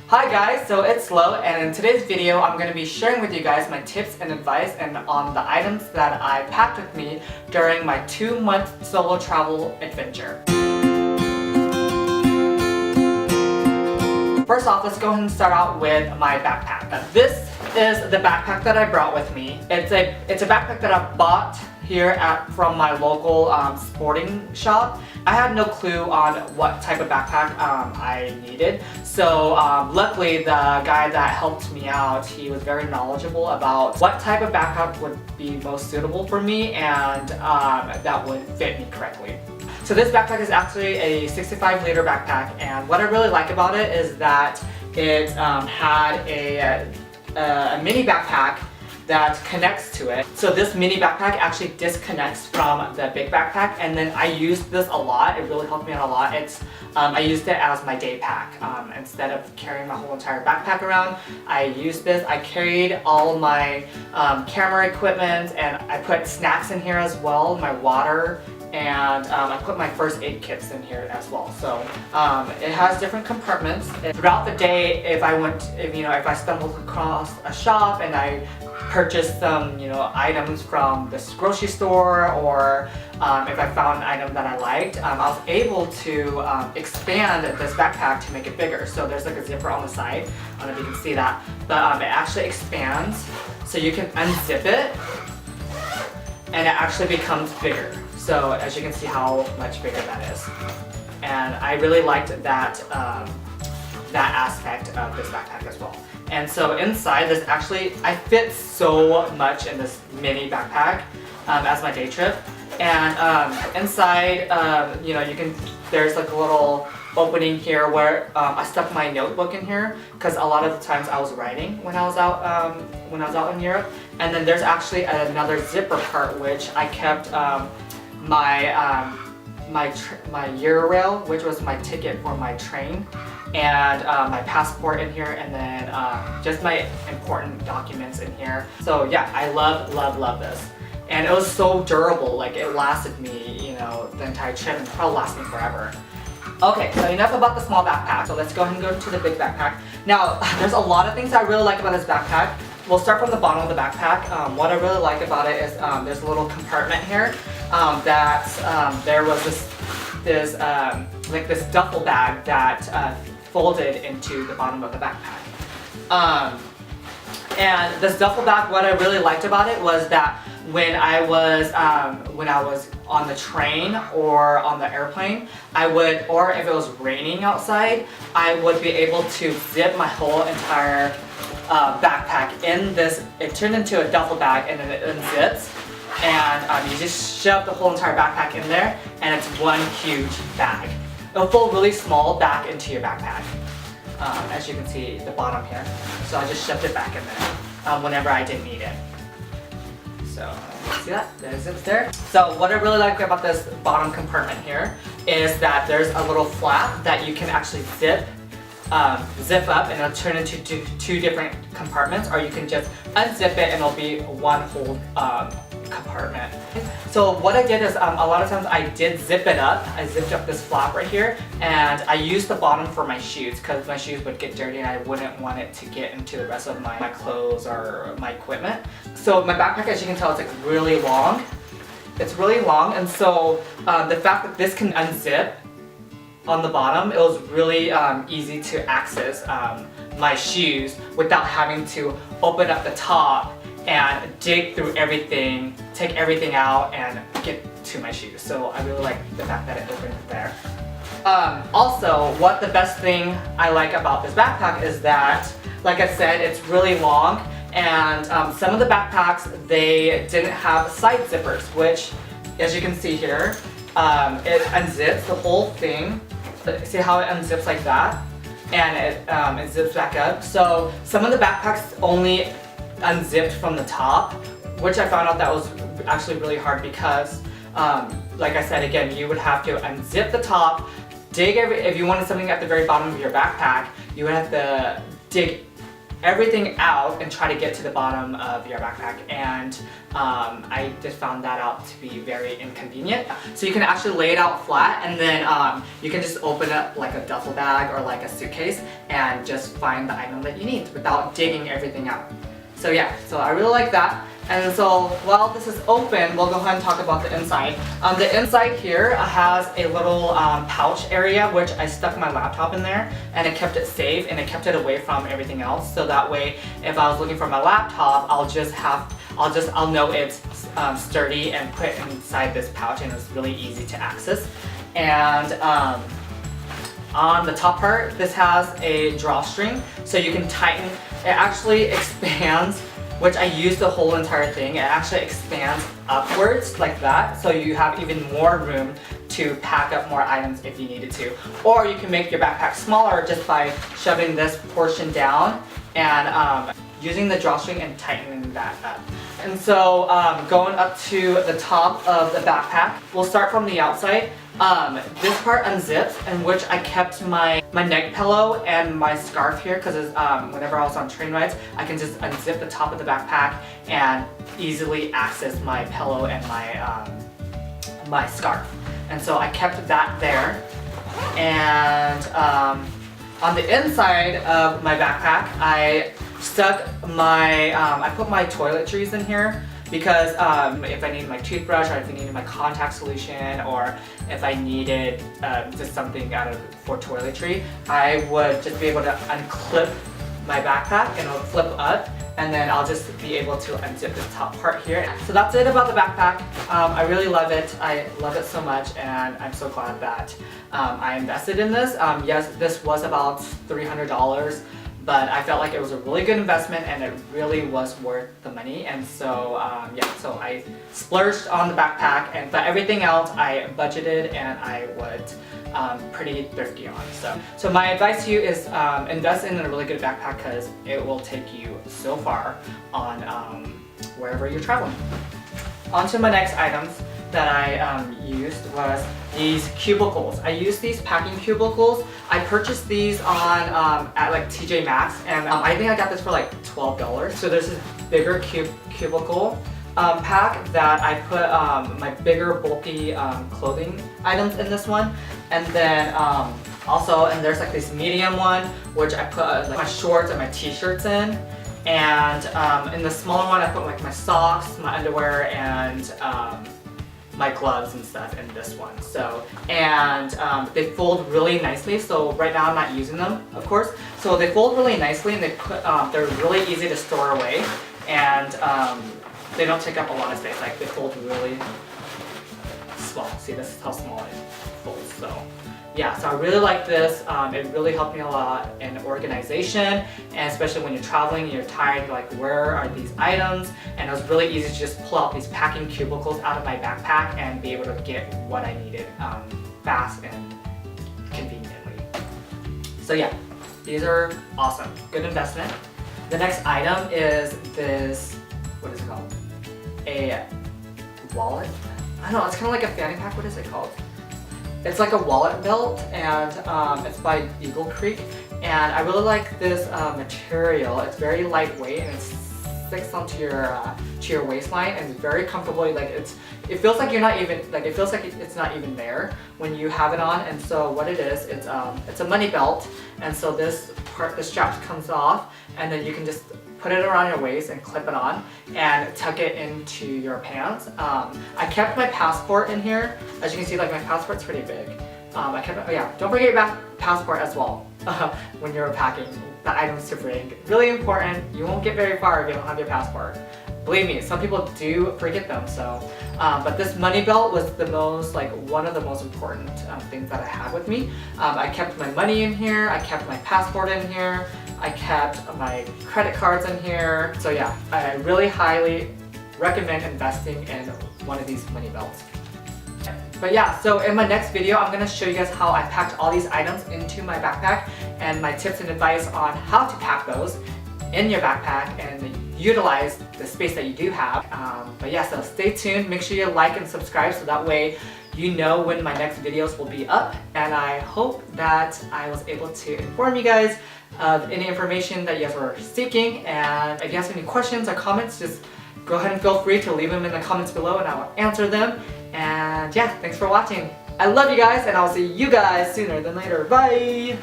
Hi guys, so it's Lo, and in today's video I'm going to be sharing with you guys my tips and advice and on the items that I packed with me during my 2-month solo travel adventure. First off, let's go ahead and start out with my backpack. This is the backpack that I brought with me. It's a backpack that I bought here from my local sporting shop. I had no clue on what type of backpack I needed, so luckily the guy that helped me out, he was very knowledgeable about what type of backpack would be most suitable for me and that would fit me correctly. So this backpack is actually a 65-liter backpack, and what I really like about it is that it had a mini backpack that connects to it. So this mini backpack actually disconnects from the big backpack, and then I used this a lot. It really helped me out a lot. I used it as my day pack. Instead of carrying my whole entire backpack around, I used this. I carried all my camera equipment, and I put snacks in here as well, my water, and I put my first aid kits in here as well. So it has different compartments. Throughout the day, if I stumbled across a shop and I purchased some items from this grocery store, or if I found an item that I liked, I was able to expand this backpack to make it bigger. So there's like a zipper on the side. I don't know if you can see that, but it actually expands, so you can unzip it and it actually becomes bigger. So as you can see how much bigger that is. And I really liked that aspect of this backpack as well. And so inside this I fit so much in this mini backpack as my day trip. And inside, there's like a little opening here where I stuck my notebook in here because a lot of the times I was writing when I was out in Europe. And then there's actually another zipper part which I kept my Euro, which was my ticket for my train, and my passport in here, and then just my important documents in here. So yeah, I love this. And it was so durable, like it lasted me, the entire trip, and probably lasted me forever. Okay, so enough about the small backpack. So let's go ahead and go to the big backpack. Now, there's a lot of things I really like about this backpack. We'll start from the bottom of the backpack. What I really like about it is there's a little compartment here there was this duffel bag that folded into the bottom of the backpack. And this duffel bag, what I really liked about it was that when I was on the train or on the airplane, or if it was raining outside, I would be able to zip my whole entire backpack in this. It turned into a duffel bag, and then it unzips, and you just shove the whole entire backpack in there, and it's one huge bag. It'll fold really small back into your backpack, as you can see the bottom here. So I just shoved it back in there whenever I didn't need it. So see that? There's zips there. So what I really like about this bottom compartment here is that there's a little flap that you can actually zip up, and it'll turn into two different compartments, or you can just unzip it and it'll be one whole compartment. So what I did is a lot of times I did zip it up. I zipped up this flap right here, and I used the bottom for my shoes because my shoes would get dirty and I wouldn't want it to get into the rest of my clothes or my equipment. So my backpack, as you can tell, it's like really long. It's really long, and so the fact that this can unzip on the bottom, it was really easy to access my shoes without having to open up the top and dig through everything, take everything out, and get to my shoes. So I really like the fact that it opened there. Also, what the best thing I like about this backpack is that, like I said, it's really long, and some of the backpacks, they didn't have side zippers, which, as you can see here, it unzips the whole thing. See how it unzips like that? And it zips back up. So some of the backpacks only unzipped from the top, which I found out that was actually really hard because, like I said again, you would have to unzip the top, if you wanted something at the very bottom of your backpack, you would have to dig everything out and try to get to the bottom of your backpack, and I just found that out to be very inconvenient. So you can actually lay it out flat, and then you can just open up like a duffel bag or like a suitcase and just find the item that you need without digging everything out. So yeah, so I really like that. And so while this is open, we'll go ahead and talk about the inside. The inside here has a little pouch area, which I stuck my laptop in there, and it kept it safe and it kept it away from everything else. So that way, if I was looking for my laptop, I'll know it's sturdy and put it inside this pouch, and it's really easy to access. And on the top part, this has a drawstring, so you can tighten. It actually expands, which I used the whole entire thing. It actually expands upwards like that, so you have even more room to pack up more items if you needed to. Or you can make your backpack smaller just by shoving this portion down and using the drawstring and tightening that up. And so going up to the top of the backpack, we'll start from the outside. This part unzips, in which I kept my neck pillow and my scarf here, because whenever I was on train rides, I can just unzip the top of the backpack and easily access my pillow and my scarf. And so I kept that there. And on the inside of my backpack, I stuck I put my toiletries in here, because if I needed my toothbrush, or if I needed my contact solution, or if I needed just something for toiletry, I would just be able to unclip my backpack and it'll flip up, and then I'll just be able to unzip this top part here. So that's it about the backpack. I really love it. I love it so much, and I'm so glad that I invested in this. Yes, this was about $300. But I felt like it was a really good investment, and it really was worth the money. And so yeah, so I splurged on the backpack, but everything else I budgeted and I was pretty thrifty on. So my advice to you is invest in a really good backpack, because it will take you so far on wherever you're traveling. On to my next items that I used was these cubicles. I used these packing cubicles. I purchased these on at like TJ Maxx, and I think I got this for like $12. So there's this bigger cubicle pack that I put my bigger bulky clothing items in this one, and then and there's like this medium one which I put like my shorts and my t-shirts in. And in the smaller one, I put like my socks, my underwear, and my gloves and stuff in this one. So, and they fold really nicely. So right now I'm not using them, of course. So they fold really nicely, and they're really easy to store away, and they don't take up a lot of space. Like, they fold really small. See, this is how small it folds. So yeah, so I really like this. It really helped me a lot in organization, and especially when you're traveling and you're tired, like, where are these items? And it was really easy to just pull out these packing cubicles out of my backpack and be able to get what I needed fast and conveniently. So yeah, these are awesome. Good investment. The next item is this, what is it called? A wallet? I don't know, it's kind of like a fanny pack. What is it called? It's like a wallet belt, and it's by EagleCreek, and I really like this material. It's very lightweight, and it sticks onto your waistline, and it's very comfortable. Like, it feels like you're not even, like, it feels like it's not even there when you have it on. And so what it is, it's a money belt, and so this strap comes off, and then you can just put it around your waist and clip it on and tuck it into your pants. I kept my passport in here. As you can see, like, my passport's pretty big. Don't forget your passport as well when you're packing the items to bring. Really important. You won't get very far if you don't have your passport. Believe me, some people do forget them. So, but this money belt was one of the most important things that I had with me. I kept my money in here. I kept my passport in here. I kept my credit cards in here. So yeah, I really highly recommend investing in one of these money belts. But yeah, so in my next video, I'm gonna show you guys how I packed all these items into my backpack, and my tips and advice on how to pack those in your backpack and utilize the space that you do have. But yeah, so stay tuned. Make sure you like and subscribe, so that way you know when my next videos will be up. And I hope that I was able to inform you guys of any information that you guys were seeking. And if you have any questions or comments, just go ahead and feel free to leave them in the comments below and I will answer them. And yeah, thanks for watching. I love you guys and I'll see you guys sooner than later. Bye!